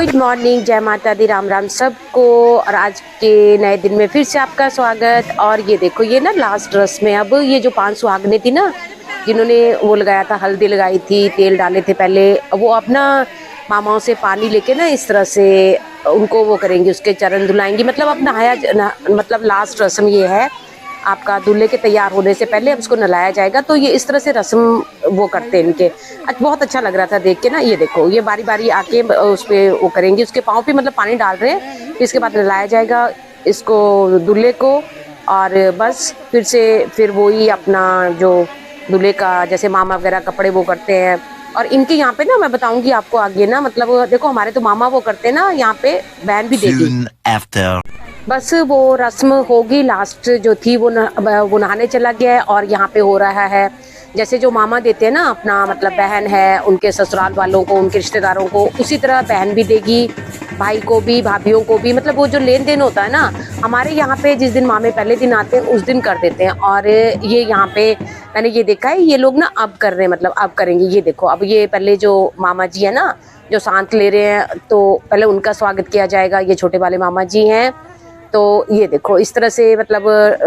Good morning, जय माता दी, राम राम सबको। और आज के नए दिन में फिर से आपका स्वागत। और ये देखो, ये ना लास्ट रस्म में अब ये जो 5 सुहागनें थी ना, जिन्होंने वो लगाया था, हल्दी लगाई थी, तेल डाले थे पहले, वो अपना मामाओं से पानी लेके ना इस तरह से उनको वो करेंगी, उसके चरण धुलाएंगी। मतलब अब नहाया मतलब लास्ट रस्म ये है, आपका दूल्हे के तैयार होने से पहले अब उसको नहलाया जाएगा। तो ये इस तरह से रस्म वो करते हैं इनके। बहुत अच्छा लग रहा था देख के ना। ये देखो, ये बारी बारी आके उस पे वो करेंगे, उसके पाँव पे मतलब पानी डाल रहे हैं। इसके बाद नहलाया जाएगा इसको, दूल्हे को। और बस फिर वही अपना जो दूल्हे का जैसे मामा वगैरह कपड़े वो करते हैं। और इनके यहाँ पे ना मैं बताऊंगी आपको आगे ना, मतलब देखो हमारे तो मामा वो करते हैं ना, यहाँ पे बहन भी देगी। बस वो रस्म होगी लास्ट जो थी वो नहाने चला गया है। और यहाँ पे हो रहा है जैसे जो मामा देते हैं ना अपना, मतलब बहन है उनके ससुराल वालों को, उनके रिश्तेदारों को, उसी तरह बहन भी देगी, भाई को भी, भाभीियों को भी। मतलब वो जो लेन देन होता है ना, हमारे यहाँ पे जिस दिन मामे पहले दिन आते हैं उस दिन कर देते हैं। और ये यहाँ पे मैंने ये देखा है, ये लोग ना अब कर रहे हैं, मतलब अब करेंगे। ये देखो, अब ये पहले जो मामा जी है ना, जो सांत ले रहे हैं, तो पहले उनका स्वागत किया जाएगा। ये छोटे वाले मामा जी हैं। तो ये देखो इस तरह से मतलब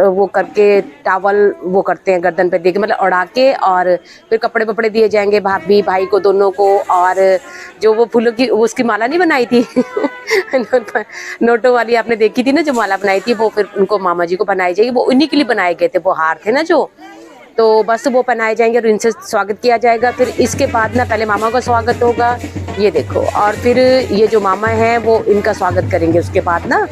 वो करके टावल वो करते हैं गर्दन पे दे के, मतलब उड़ा के। और फिर कपड़े वपड़े दिए जाएंगे भाभी भाई को, दोनों को। और जो वो फूलों की वो उसकी माला नहीं बनाई थी नोटों वाली आपने देखी थी ना, जो माला बनाई थी, वो फिर उनको मामा जी को बनाई जाएगी। वो उन्हीं के लिए बनाए गए थे, वो हार थे ना जो, तो बस वो पहनाए जाएंगे और इनसे स्वागत किया जाएगा। फिर इसके बाद ना पहले मामा का स्वागत होगा, ये देखो। और फिर ये जो मामा हैं वो इनका स्वागत करेंगे उसके बाद ना,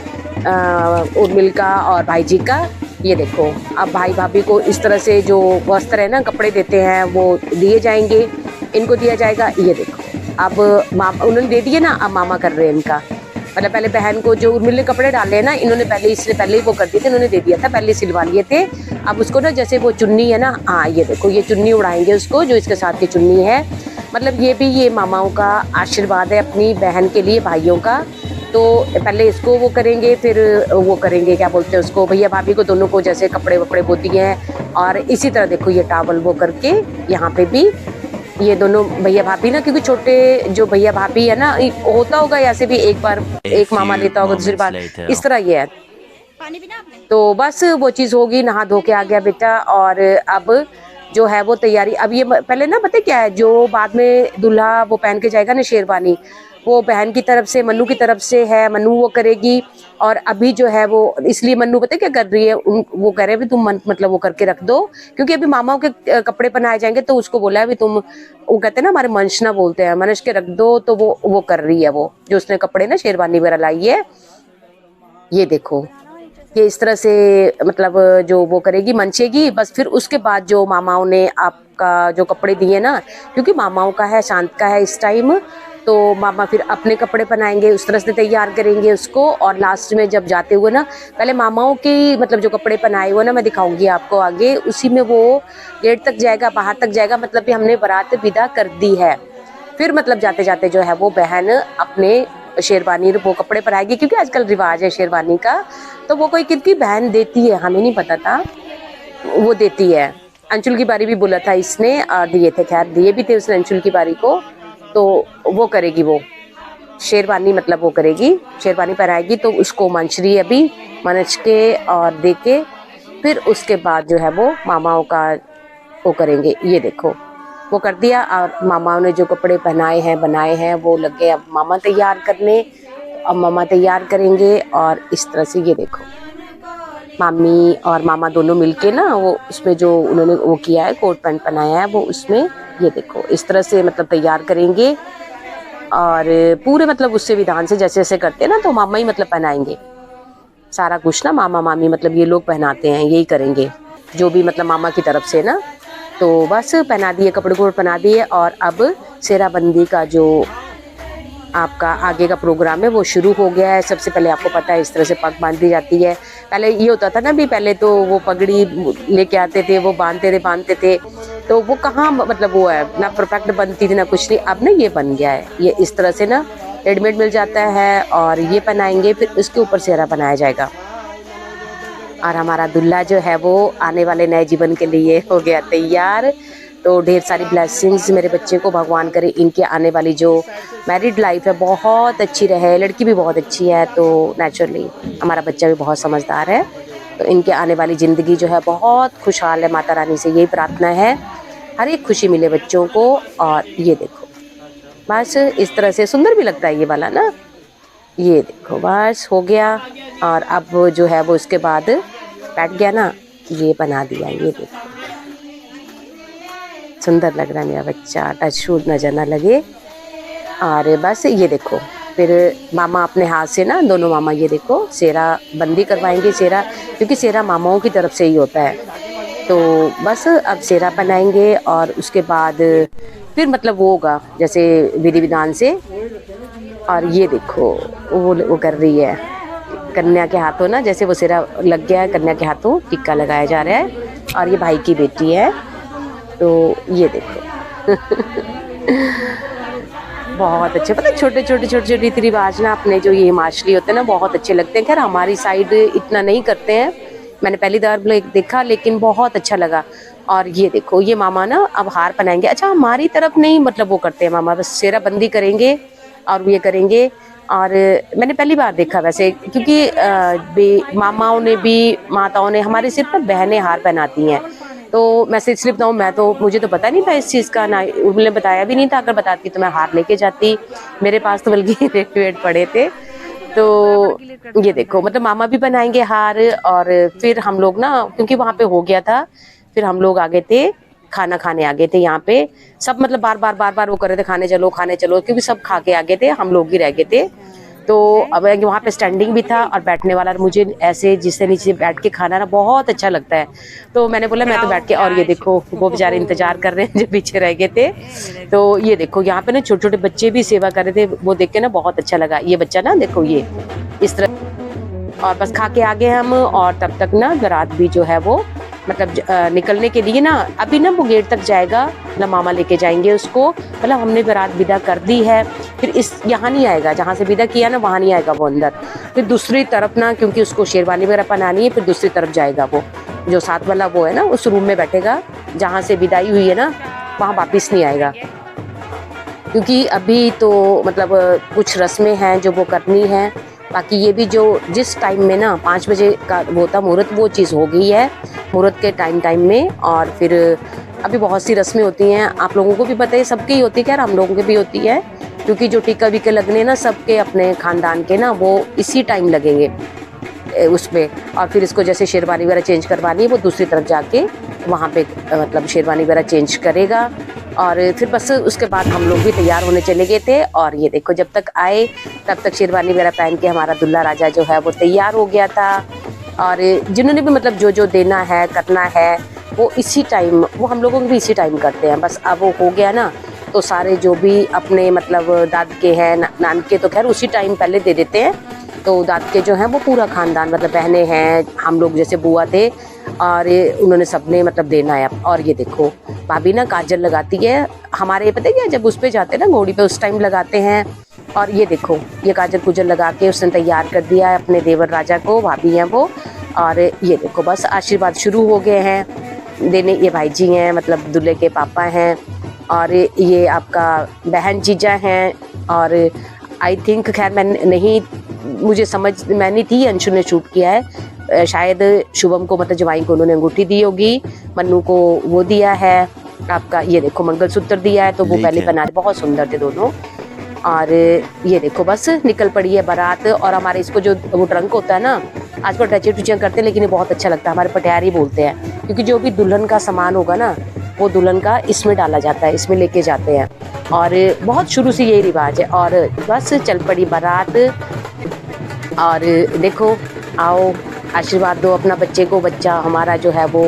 उर्मिल का और भाई जी का। ये देखो, अब भाई भाभी को इस तरह से जो वस्त्र है ना, कपड़े देते हैं, वो दिए जाएंगे, इनको दिया जाएगा। ये देखो, अब मामा उन्होंने दे दिए ना, अब मामा कर रहे हैं इनका। मतलब पहले बहन को जो उर्मिल ने कपड़े डाले हैं ना, इन्होंने पहले, इसलिए पहले ही वो कर दिए थे, इन्होंने दे दिया था, पहले सिलवा लिए थे। अब उसको ना जैसे वो चुन्नी है ना, हाँ ये देखो, ये चुन्नी उड़ाएंगे उसको, जो इसके साथ की चुन्नी है। मतलब ये भी ये मामाओं का आशीर्वाद है अपनी बहन के लिए, भाइयों का। तो पहले इसको वो करेंगे, फिर वो करेंगे क्या बोलते हैं उसको, भैया भाभी को, दोनों को जैसे कपड़े वपड़े वो दिए हैं। और इसी तरह देखो, ये टावल वो करके यहाँ पे भी ये दोनों भैया भाभी ना, क्योंकि छोटे जो भैया भाभी है ना, होता होगा ऐसे भी, एक बार एक मामा लेता होगा, दूसरी बार इस तरह ये है। तो बस वो चीज़ होगी, नहा धो के आ गया बेटा। और अब जो है वो तैयारी, अब ये पहले ना पता क्या है, जो बाद में दूल्हा वो पहन के जाएगा ना शेरवानी, वो बहन की तरफ से, मन्नू की तरफ से है, मन्नू वो करेगी। और अभी जो है वो, इसलिए मन्नू पता क्या कर रही है, वो कह रहे हैं भी तुम मतलब वो करके रख दो, क्योंकि अभी मामाओं के कपड़े पहनाए जाएंगे। तो उसको बोला है भी तुम, वो कहते हैं ना हमारे मंशना बोलते हैं, मनश के रख दो। तो वो कर रही है, वो जो उसने कपड़े ना शेरवानी वगैरह लाई है। ये देखो, ये इस तरह से मतलब जो वो करेगी, मंचेगी। बस फिर उसके बाद जो मामाओं ने आपका जो कपड़े दिए ना, क्योंकि मामाओं का है, शांत का है इस टाइम, तो मामा फिर अपने कपड़े पहनाएंगे, उस तरह से तैयार करेंगे उसको। और लास्ट में जब जाते हुए ना, पहले मामाओं की मतलब जो कपड़े पहनाए हुए ना, मैं दिखाऊंगी आपको आगे, उसी में वो गेट तक जाएगा, बाहर तक जाएगा, मतलब कि हमने बारात विदा कर दी है। फिर मतलब जाते जाते जो है वो बहन अपने शेरवानी वो कपड़े पहनाएगी, क्योंकि आजकल रिवाज है शेरवानी का। तो वो कोई कितनी बहन देती है, हमें नहीं पता था, वो देती है। अंशुल की बारी भी बोला था इसने, और दिए थे, खैर दिए भी थे उसने अंशुल की बारी को। तो वो करेगी, वो शेरवानी मतलब वो करेगी, शेरवानी पहनाएगी। तो उसको मंशरी अभी मनच के और दे के, फिर उसके बाद जो है वो मामाओं का वो करेंगे। ये देखो, वो कर दिया। और मामाओं ने जो कपड़े पहनाए हैं, बनाए हैं, वो लगे अब मामा तैयार करने। अब मामा तैयार करेंगे। और इस तरह से ये देखो, मामी और मामा दोनों मिलके ना, वो उसमें जो उन्होंने वो किया है, कोट पैंट पहनाया है, वो उसमें ये देखो इस तरह से मतलब तैयार करेंगे। और पूरे मतलब उससे विधान से जैसे जैसे करते हैं ना, तो मामा ही मतलब पहनाएंगे सारा कुछ ना, मामा मामी मतलब ये लोग पहनाते हैं, यही करेंगे जो भी मतलब मामा की तरफ से ना। तो बस पहना दिए, कपड़े को पहना दिए। और अब सेहराबंदी का जो आपका आगे का प्रोग्राम है वो शुरू हो गया है। सबसे पहले आपको पता है इस तरह से पग बांध दी जाती है। पहले ये होता था ना, भी पहले तो वो पगड़ी लेके आते थे, वो बांधते थे, तो वो कहाँ मतलब वो है ना, परफेक्ट बनती थी ना कुछ नहीं। अब ना ये बन गया है, ये इस तरह से ना रेडीमेड मिल जाता है। और ये पहनाएंगे, फिर उसके ऊपर सेहरा बनाया जाएगा। और हमारा दूल्हा जो है वो आने वाले नए जीवन के लिए हो गया तैयार। तो ढेर सारी ब्लेसिंग्स मेरे बच्चे को भगवान करे, इनके आने वाली जो मैरिड लाइफ है बहुत अच्छी रहे। लड़की भी बहुत अच्छी है, तो नेचुरली हमारा बच्चा भी बहुत समझदार है, तो इनके आने वाली ज़िंदगी जो है बहुत खुशहाल है। माता रानी से यही प्रार्थना है, हर एक खुशी मिले बच्चों को। और ये देखो बस इस तरह से सुंदर भी लगता है ये वाला ना। ये देखो बस हो गया, और अब जो है वो उसके बाद बैठ गया ना, ये बना दिया। ये देखो सुंदर लग रहा है मेरा बच्चा, टच शूट नज़र ना लगे। और बस ये देखो फिर मामा अपने हाथ से ना, दोनों मामा ये देखो सेरा बंदी करवाएंगे। सेरा क्योंकि सेरा मामाओं की तरफ से ही होता है, तो बस अब सेरा बनाएंगे और उसके बाद फिर मतलब वो होगा जैसे विधि विधान से। और ये देखो वो कर रही है कन्या के हाथों ना, जैसे वो सेरा लग गया है, कन्या के हाथों टिक्का लगाया जा रहा है। और ये भाई की बेटी है, तो ये देखो बहुत अच्छे, पता है छोटे रीति रिवाज ना अपने जो ये हिमाचली होते हैं ना बहुत अच्छे लगते हैं। खैर हमारी साइड इतना नहीं करते हैं, मैंने पहली बार देखा लेकिन बहुत अच्छा लगा। और ये देखो ये मामा ना अब हार पहनाएंगे। अच्छा हमारी तरफ नहीं मतलब वो करते हैं मामा, बस सेरा बंदी करेंगे और ये करेंगे। और मैंने पहली बार देखा वैसे, क्योंकि मामाओं ने भी माताओं ने हमारे सिर पर बहनें हार पहनाती हैं। तो मैं सिर्फ बताऊँ, मुझे तो पता नहीं था इस चीज़ का, ना उन्होंने बताया भी नहीं था। अगर बताती तो मैं हार लेके जाती, मेरे पास तो बल्कि रेडीमेड पड़े थे। तो ये देखो मतलब मामा भी बनाएंगे हार। और फिर हम लोग ना, क्योंकि वहाँ पे हो गया था, फिर हम लोग आ गए थे खाना खाने आ गए थे यहाँ पे। सब मतलब बार बार वो कर रहे थे खाने चलो, क्योंकि सब खा के आ गए थे, हम लोग ही रह गए थे। तो अब वहाँ पे स्टैंडिंग भी था और बैठने वाला, मुझे ऐसे जिससे नीचे बैठ के खाना ना बहुत अच्छा लगता है, तो मैंने बोला मैं तो बैठ के। और ये देखो वो बेचारे इंतजार कर रहे हैं जो पीछे रह गए थे। तो ये देखो यहाँ पे ना छोटे छोटे बच्चे भी सेवा कर रहे थे, वो देख के ना बहुत अच्छा लगा। ये बच्चा ना देखो ये इस तरह, और बस खा के आ गए हम। और तब तक ना बारात भी जो है वो मतलब निकलने के लिए ना, अभी ना वो गेट तक जाएगा ना, मामा लेके जाएंगे उसको। मतलब हमने बारात विदा कर दी है, फिर इस यहाँ नहीं आएगा, जहाँ से विदा किया ना वहाँ नहीं आएगा वो अंदर, फिर दूसरी तरफ ना, क्योंकि उसको शेरवानी वगैरह पहनानी है, फिर दूसरी तरफ जाएगा वो, जो साथ वाला वो है ना उस रूम में बैठेगा जहाँ से विदाई हुई है ना, वहाँ वापस नहीं आएगा। क्योंकि अभी तो मतलब कुछ रस्में हैं जो वो करनी है। बाकी ये भी जो जिस टाइम में ना 5 बजे का वो था मुहूर्त, वो चीज़ हो गई है मुहूर्त के टाइम में। और फिर अभी बहुत सी रस्में होती हैं, आप लोगों को भी पता है, सबकी ही होती है, खैर हम लोगों की भी होती है। क्योंकि जो टीका वीके लगने ना सबके अपने ख़ानदान के ना, वो इसी टाइम लगेंगे उसमें। और फिर इसको जैसे शेरवानी वगैरह चेंज करवानी है, वो दूसरी तरफ जाके वहाँ पे मतलब शेरवानी वगैरह चेंज करेगा। और फिर बस उसके बाद हम लोग भी तैयार होने चले गए थे। और ये देखो जब तक आए तब तक शेरवानी वगैरह पहन के हमारा दूल्हा राजा जो है वो तैयार हो गया था। और जिन्होंने भी मतलब जो देना है करना है वो इसी टाइम, वो हम लोगों को भी इसी टाइम करते हैं। बस अब वो हो गया ना, तो सारे जो भी अपने मतलब दाद के हैं नान के, तो खैर उसी टाइम पहले दे देते हैं। तो दाद के जो हैं वो पूरा ख़ानदान, मतलब बहनें हैं, हम लोग जैसे बुआ थे, और उन्होंने सबने मतलब देना है। और ये देखो भाभी ना काजल लगाती है हमारे, पता है क्या, जब उस पे जाते हैं ना घोड़ी पे उस टाइम लगाते हैं। और ये देखो ये काजल कुजल लगा के उसने तैयार कर दिया है अपने देवर राजा को, भाभी हैं वो। और ये देखो बस आशीर्वाद शुरू हो गए हैं देने। ये भाई जी हैं, मतलब दूल्हे के पापा हैं, और ये आपका बहन जीजा हैं। और आई थिंक, खैर मैं नहीं, मुझे समझ मैं नहीं थी, अंशु ने शूट किया है शायद। शुभम को मतलब जवाई को उन्होंने अंगूठी दी होगी, मन्नू को वो दिया है आपका, ये देखो मंगलसूत्र दिया है, तो वो पहले बना, बहुत सुंदर थे दोनों। और ये देखो बस निकल पड़ी है बारात। और हमारे इसको जो वो ट्रंक होता है ना, आजकल टचे टुचियाँ करते हैं, लेकिन ये बहुत अच्छा लगता है, हमारे पटियारी बोलते हैं। क्योंकि जो भी दुल्हन का सामान होगा ना, वो दुल्हन का इसमें डाला जाता है, इसमें लेके जाते हैं। और बहुत शुरू से यही रिवाज है। और बस चल पड़ी बारात। और देखो आओ आशीर्वाद दो अपना बच्चे को, बच्चा हमारा जो है वो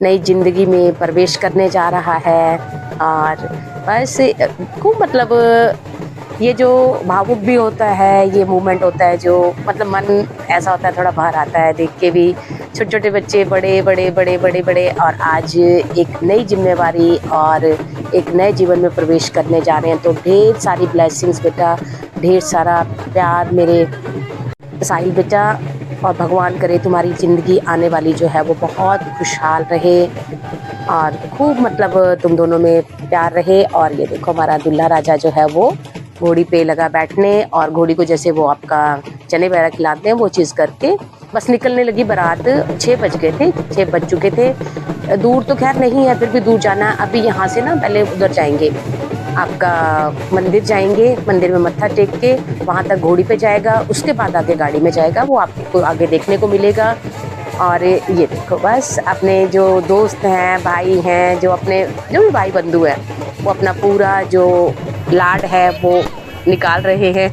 नई ज़िंदगी में प्रवेश करने जा रहा है। और बस खूब मतलब ये जो भावुक भी होता है, ये मोमेंट होता है जो मतलब मन ऐसा होता है, थोड़ा बाहर आता है देख के भी। छोटे छोटे बच्चे बड़े बड़े बड़े बड़े बड़े, और आज एक नई जिम्मेवारी और एक नए जीवन में प्रवेश करने जा रहे हैं। तो ढेर सारी ब्लेसिंग्स बेटा, ढेर सारा प्यार मेरे साहिल बेटा, और भगवान करे तुम्हारी ज़िंदगी आने वाली जो है वो बहुत खुशहाल रहे और खूब मतलब तुम दोनों में प्यार रहे। और ये देखो हमारा दूल्हा राजा जो है वो घोड़ी पे लगा बैठने, और घोड़ी को जैसे वो आपका चने वगैरह खिलाते हैं वो चीज़ करके बस निकलने लगी बारात। 6 बज गए थे, 6 बज चुके थे। दूर तो खैर नहीं है, फिर भी दूर जाना। अभी यहाँ से ना पहले उधर जाएंगे, आपका मंदिर जाएंगे, मंदिर में मत्था टेक के वहाँ तक घोड़ी पे जाएगा, उसके बाद आगे गाड़ी में जाएगा, वो आपको आगे देखने को मिलेगा। और ये देखो बस अपने जो दोस्त हैं, भाई हैं, जो अपने जो भी भाई बंधु हैं, वो अपना पूरा जो लाड है वो निकाल रहे हैं।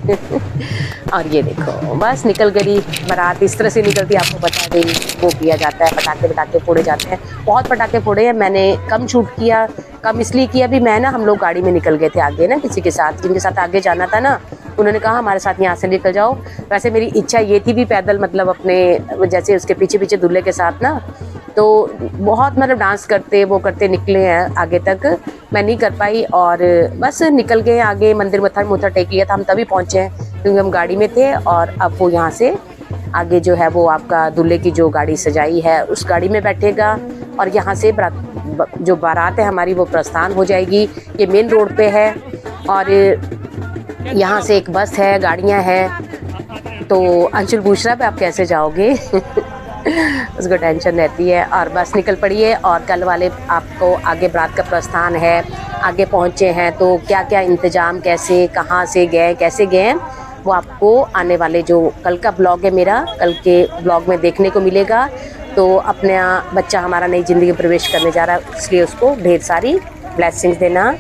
और ये देखो बस निकल गई बारात। इस तरह से निकलती है, आपको बता दें वो किया जाता है, पटाखे फोड़े जाते हैं। बहुत पटाखे फोड़े हैं, मैंने कम शूट किया। कम इसलिए किया भी मैं ना, हम लोग गाड़ी में निकल गए थे आगे ना, किसी के साथ, जिनके साथ आगे जाना था ना, उन्होंने कहा हमारे साथ यहाँ से निकल जाओ। वैसे मेरी इच्छा ये थी भी पैदल मतलब अपने जैसे उसके पीछे पीछे दूल्हे के साथ ना, तो बहुत मतलब डांस करते वो करते निकले हैं आगे तक, मैं नहीं कर पाई। और बस निकल गए आगे, मंदिर मत्था टेक लिया था, हम तभी पहुँचे हैं क्योंकि हम गाड़ी में थे। और अब वो यहाँ से आगे जो है वो आपका दूल्हे की जो गाड़ी सजाई है उस गाड़ी में बैठेगा, और यहाँ से जो बारात है हमारी वो प्रस्थान हो जाएगी। ये मेन रोड पे है, और यहाँ से एक बस है, गाड़ियाँ हैं। तो अंशुल पूछ रहा है आप कैसे जाओगे? उसको टेंशन रहती है। और बस निकल पड़ी है, और कल वाले आपको आगे बारात का प्रस्थान है, आगे पहुँचे हैं तो क्या क्या इंतज़ाम, कैसे कहाँ से गए, कैसे गए, वो आपको आने वाले जो कल का ब्लॉग है मेरा, कल के ब्लॉग में देखने को मिलेगा। तो अपना बच्चा हमारा नई ज़िंदगी में प्रवेश करने जा रहा है, इसलिए उसको ढेर सारी ब्लेसिंग्स देना।